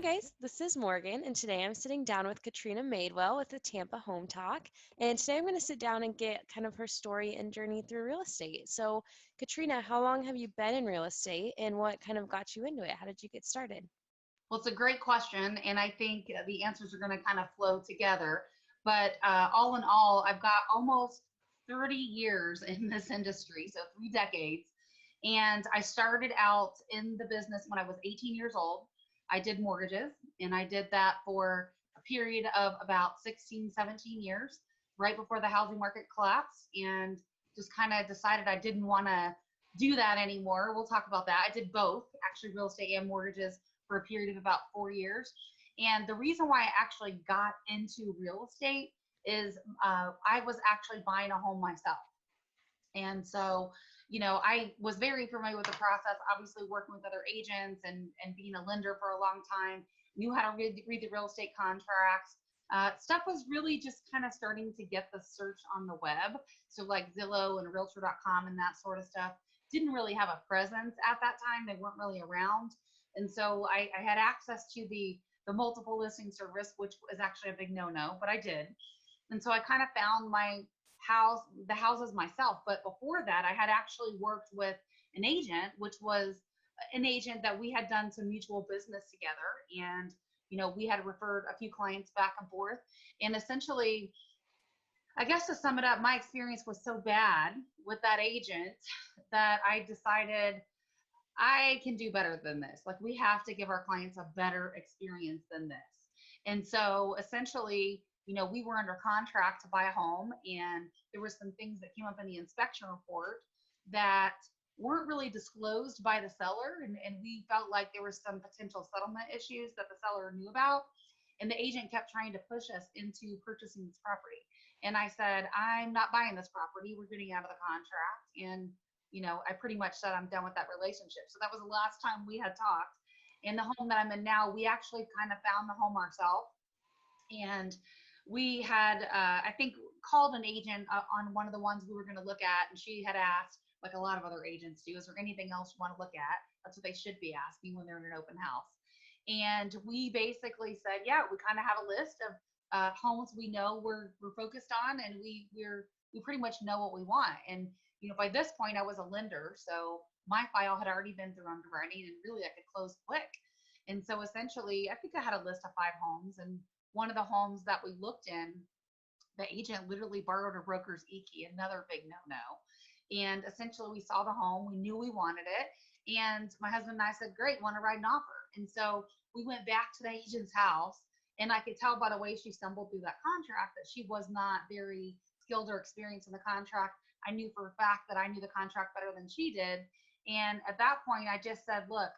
Hi guys, this is Morgan, and today I'm sitting down with Katrina Madewell with the Tampa Home Talk. And today I'm going to sit down and get kind of her story and journey through real estate. So, Katrina, how long have you been in real estate and what kind of got you into it? How did you get started? Well, it's a great question, and I think the answers are going to kind of flow together. But all in all, I've got almost 30 years in this industry, so 3 decades. And I started out in the business when I was 18 years old. I did mortgages, and I did that for a period of about 16, 17 years, right before the housing market collapsed, and just kind of decided I didn't want to do that anymore. We'll talk about that. I did both, actually, real estate and mortgages for a period of about 4 years. And the reason why I actually got into real estate is I was actually buying a home myself. And so, I was very familiar with the process, obviously working with other agents and being a lender for a long time, knew how to read the real estate contracts. Stuff was really just kind of starting to get the search on the web. So like Zillow and Realtor.com and that sort of stuff didn't really have a presence at that time. They weren't really around. And so I had access to the multiple listing service, which was actually a big no-no, but I did. And so I kind of found the houses myself. But before that, I had actually worked with an agent, which was an agent that we had done some mutual business together. And, we had referred a few clients back and forth. And essentially, I guess to sum it up, my experience was so bad with that agent that I decided I can do better than this. Like, we have to give our clients a better experience than this. And so essentially, we were under contract to buy a home, and there were some things that came up in the inspection report that weren't really disclosed by the seller. And we felt like there were some potential settlement issues that the seller knew about. And the agent kept trying to push us into purchasing this property. And I said, I'm not buying this property. We're getting out of the contract. And I pretty much said I'm done with that relationship. So that was the last time we had talked. In the home that I'm in now, we actually kind of found the home ourselves. And we had, I think, called an agent on one of the ones we were going to look at. And she had asked, like a lot of other agents do, is there anything else you want to look at? That's what they should be asking when they're in an open house. And we basically said, yeah, we kind of have a list of homes we know we're focused on, and we pretty much know what we want. And by this point, I was a lender, so my file had already been through underwriting, and really I could close quick. And so essentially, I think I had a list of 5 homes, and one of the homes that we looked in, the agent literally borrowed a broker's e-key, another big no-no. And essentially, we saw the home, we knew we wanted it, and my husband and I said, great, want to write an offer. And so we went back to the agent's house, and I could tell by the way she stumbled through that contract that she was not very skilled or experienced in the contract. I knew for a fact that I knew the contract better than she did. And at that point, I just said, look,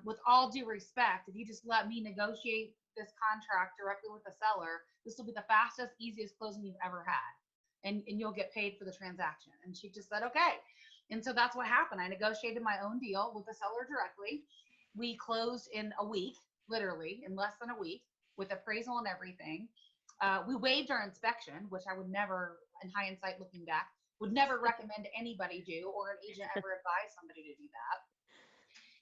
with all due respect, if you just let me negotiate this contract directly with the seller, this will be the fastest, easiest closing you've ever had. And you'll get paid for the transaction. And she just said, okay. And so that's what happened. I negotiated my own deal with the seller directly. We closed in a week, literally in less than a week, with appraisal and everything. We waived our inspection, which I would never, in hindsight looking back, would never recommend anybody do, or an agent ever advise somebody to do that.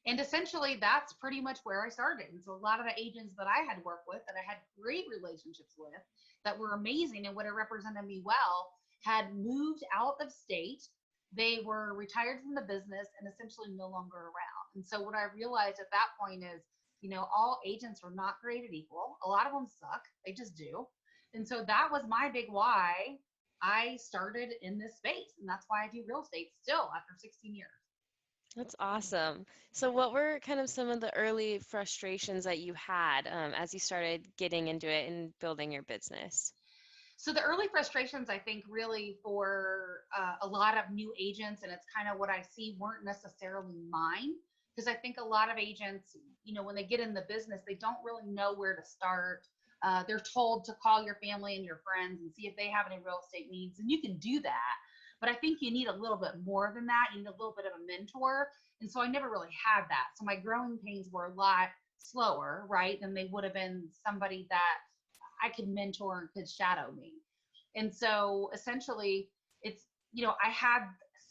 And essentially, that's pretty much where I started. And so a lot of the agents that I had worked with, that I had great relationships with, that were amazing and would have represented me well, had moved out of state. They were retired from the business and essentially no longer around. And so what I realized at that point is, all agents are not created equal. A lot of them suck. They just do. And so that was my big why I started in this space. And that's why I do real estate still after 16 years. That's awesome. So, what were kind of some of the early frustrations that you had as you started getting into it and building your business? So the early frustrations, I think, really for a lot of new agents, and it's kind of what I see, weren't necessarily mine. Because I think a lot of agents, when they get in the business, they don't really know where to start. They're told to call your family and your friends and see if they have any real estate needs, and you can do that. But I think you need a little bit more than that. You need a little bit of a mentor. And so I never really had that. So my growing pains were a lot slower, right, than they would have been somebody that I could mentor and could shadow me. And so essentially, it's, I had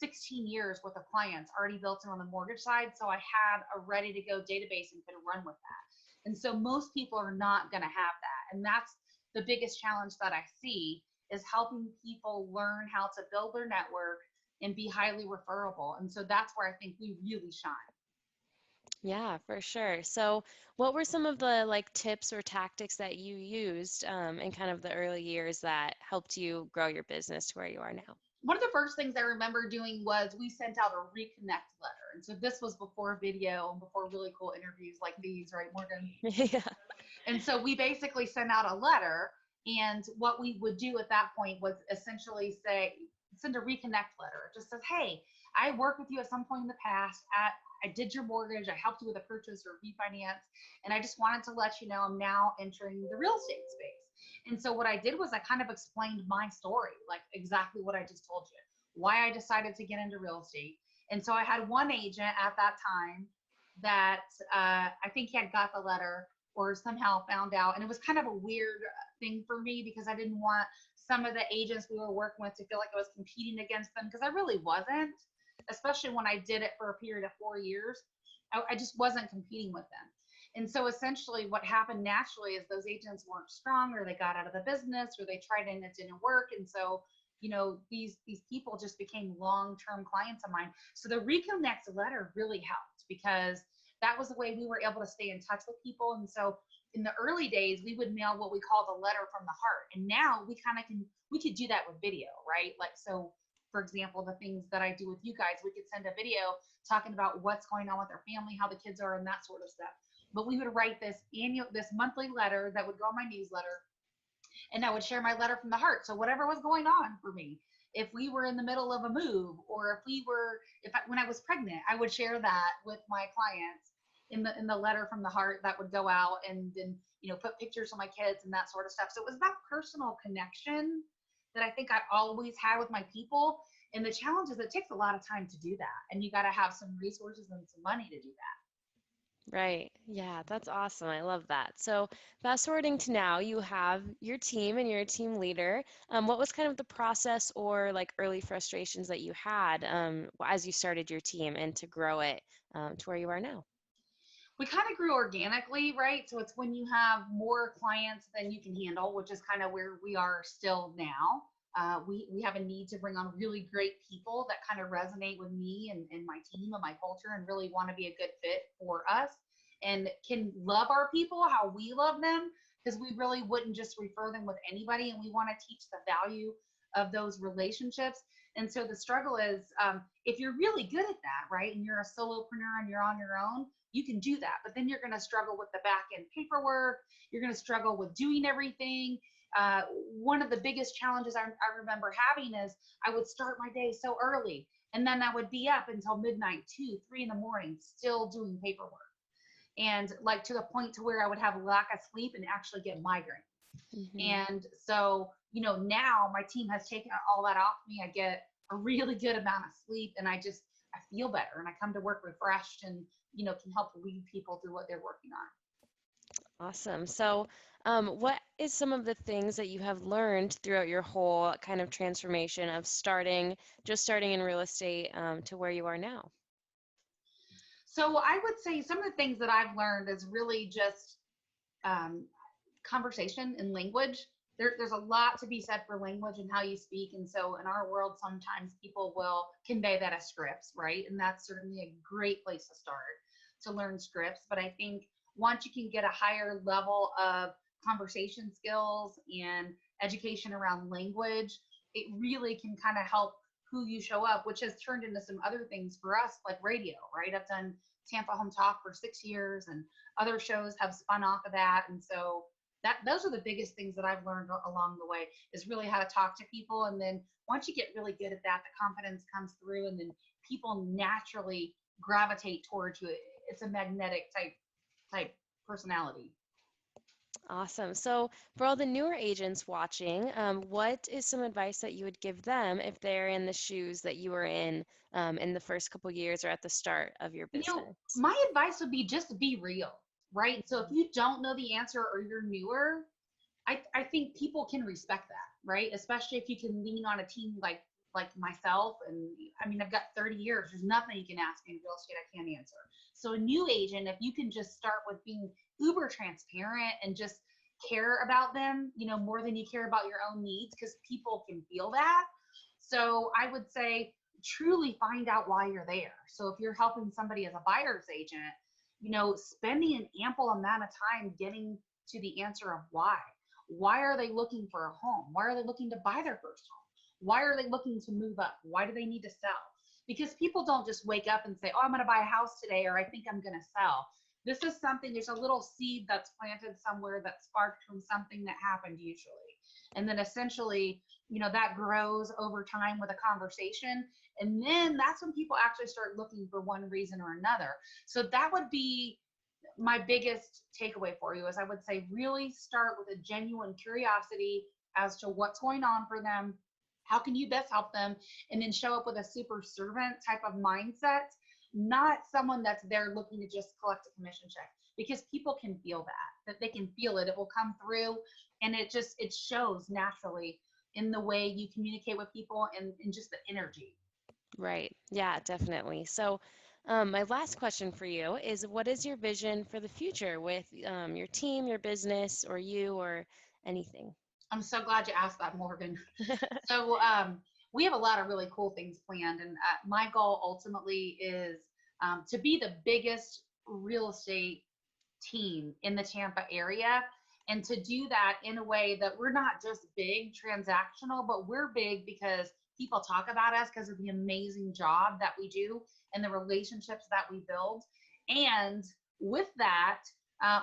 16 years worth of clients already built in on the mortgage side. So I had a ready to go database and could run with that. And so most people are not going to have that. And that's the biggest challenge that I see, is helping people learn how to build their network and be highly referable. And so that's where I think we really shine. Yeah, for sure. So, what were some of the like tips or tactics that you used in kind of the early years that helped you grow your business to where you are now? One of the first things I remember doing was we sent out a reconnect letter. And so this was before video and before really cool interviews like these, right, Morgan? Yeah. And so we basically sent out a letter. And what we would do at that point was essentially say, send a reconnect letter. It just says, hey, I worked with you at some point in the past. I did your mortgage. I helped you with a purchase or refinance. And I just wanted to let you know I'm now entering the real estate space. And so what I did was I kind of explained my story, like exactly what I just told you, why I decided to get into real estate. And so I had one agent at that time that I think he had got the letter or somehow found out. And it was kind of a weird thing for me because I didn't want some of the agents we were working with to feel like I was competing against them, because I really wasn't, especially when I did it for a period of 4 years. I just wasn't competing with them. And so essentially what happened naturally is those agents weren't strong, or they got out of the business, or they tried and it didn't work. And so, these people just became long-term clients of mine. So the reconnect letter really helped, because that was the way we were able to stay in touch with people. And so in the early days, we would mail what we call the letter from the heart. And now we could do that with video, right? Like, so for example, the things that I do with you guys, we could send a video talking about what's going on with our family, how the kids are, and that sort of stuff. But we would write this monthly letter that would go on my newsletter, and I would share my letter from the heart. So whatever was going on for me, if we were in the middle of a move, or when I was pregnant, I would share that with my clients in the letter from the heart that would go out, and then put pictures of my kids and that sort of stuff. So it was that personal connection that I think I always had with my people. And the challenge is it takes a lot of time to do that, and you got to have some resources and some money to do that. Right. Yeah, that's awesome. I love that. So, fast forwarding to now, you have your team and you're a team leader. What was kind of the process or like early frustrations that you had as you started your team and to grow it to where you are now? We kind of grew organically, right? So it's when you have more clients than you can handle, which is kind of where we are still now. We have a need to bring on really great people that kind of resonate with me and my team and my culture, and really want to be a good fit for us, and can love our people how we love them, because we really wouldn't just refer them with anybody, and we want to teach the value of those relationships. And so the struggle is, if you're really good at that, right, and you're a solopreneur and you're on your own, you can do that. But then you're going to struggle with the back end paperwork. You're going to struggle with doing everything. One of the biggest challenges I remember having is I would start my day so early, and then I would be up until midnight, 2, 3 in the morning, still doing paperwork. And like to the point to where I would have a lack of sleep and actually get migraine. Hmm. And so, now my team has taken all that off me. I get a really good amount of sleep, and I feel better, and I come to work refreshed, and, can help lead people through what they're working on. Awesome. So, what is some of the things that you have learned throughout your whole kind of transformation of just starting in real estate to where you are now? So I would say some of the things that I've learned is really just um, conversation and language. There's a lot to be said for language and how you speak. And so in our world, sometimes people will convey that as scripts, right? And that's certainly a great place to start, to learn scripts. But I think once you can get a higher level of conversation skills and education around language, it really can kind of help who you show up, which has turned into some other things for us, like radio, right? I've done Tampahometalk for 6 years, and other shows have spun off of that. And so those are the biggest things that I've learned along the way, is really how to talk to people. And then once you get really good at that, the confidence comes through, and then people naturally gravitate towards you. It's a magnetic type personality. Awesome. So, for all the newer agents watching, what is some advice that you would give them if they're in the shoes that you were in the first couple years or at the start of your business? My advice would be just to be real, right? So if you don't know the answer or you're newer, I think people can respect that, right? Especially if you can lean on a team like like myself, and I mean, I've got 30 years. There's nothing you can ask me in real estate I can't answer. So a new agent, if you can just start with being uber transparent and just care about them, more than you care about your own needs, because people can feel that. So I would say truly find out why you're there. So if you're helping somebody as a buyer's agent, spending an ample amount of time getting to the answer of why. Why are they looking for a home? Why are they looking to buy their first home? Why are they looking to move up? Why do they need to sell? Because people don't just wake up and say, oh, I'm going to buy a house today, or I think I'm going to sell. This is something, there's a little seed that's planted somewhere that sparked from something that happened usually. And then essentially, that grows over time with a conversation. And then that's when people actually start looking for one reason or another. So that would be my biggest takeaway for you, is I would say really start with a genuine curiosity as to what's going on for them. How can you best help them? And then show up with a super servant type of mindset, not someone that's there looking to just collect a commission check, because people can feel that they can feel it. It will come through, and it shows naturally in the way you communicate with people and in just the energy. Right. Yeah, definitely. So, my last question for you is, what is your vision for the future with your team, your business, or you, or anything? I'm so glad you asked that, Morgan. So we have a lot of really cool things planned, and my goal ultimately is to be the biggest real estate team in the Tampa area, and to do that in a way that we're not just big transactional, but we're big because people talk about us because of the amazing job that we do and the relationships that we build. And with that,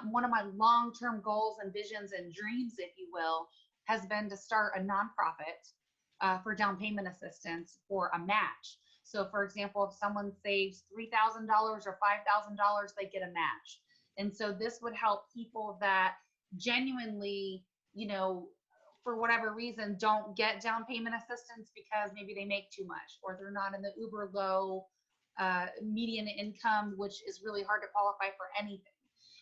one of my long-term goals and visions and dreams, if you will, has been to start a nonprofit for down payment assistance for a match. So, for example, if someone saves $3,000 or $5,000, they get a match. And so this would help people that genuinely, for whatever reason, don't get down payment assistance because maybe they make too much, or they're not in the uber low median income, which is really hard to qualify for anything.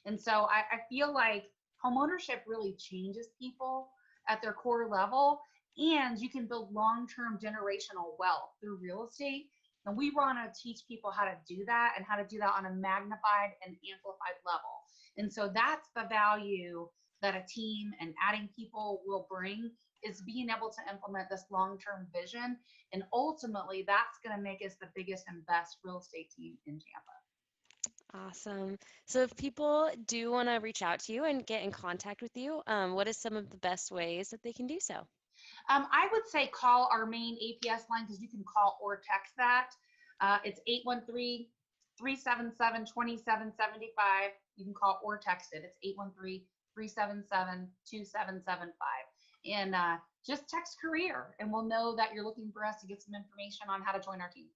And so I feel like homeownership really changes people at their core level, and you can build long-term generational wealth through real estate. And we want to teach people how to do that, and how to do that on a magnified and amplified level. And so that's the value that a team and adding people will bring, is being able to implement this long-term vision. And ultimately, that's going to make us the biggest and best real estate team in Tampa. Awesome. So, if people do want to reach out to you and get in contact with you, what is some of the best ways that they can do so? I would say call our main APS line, because you can call or text that. It's 813-377-2775. You can call or text it. It's 813-377-2775. And just text career, and we'll know that you're looking for us to get some information on how to join our team.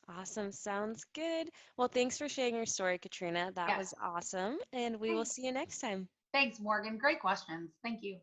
Awesome. Sounds good. Well, thanks for sharing your story, Katrina. That Yes. was awesome. And we will Thanks. see you next time. Thanks, Morgan. Great questions. Thank you.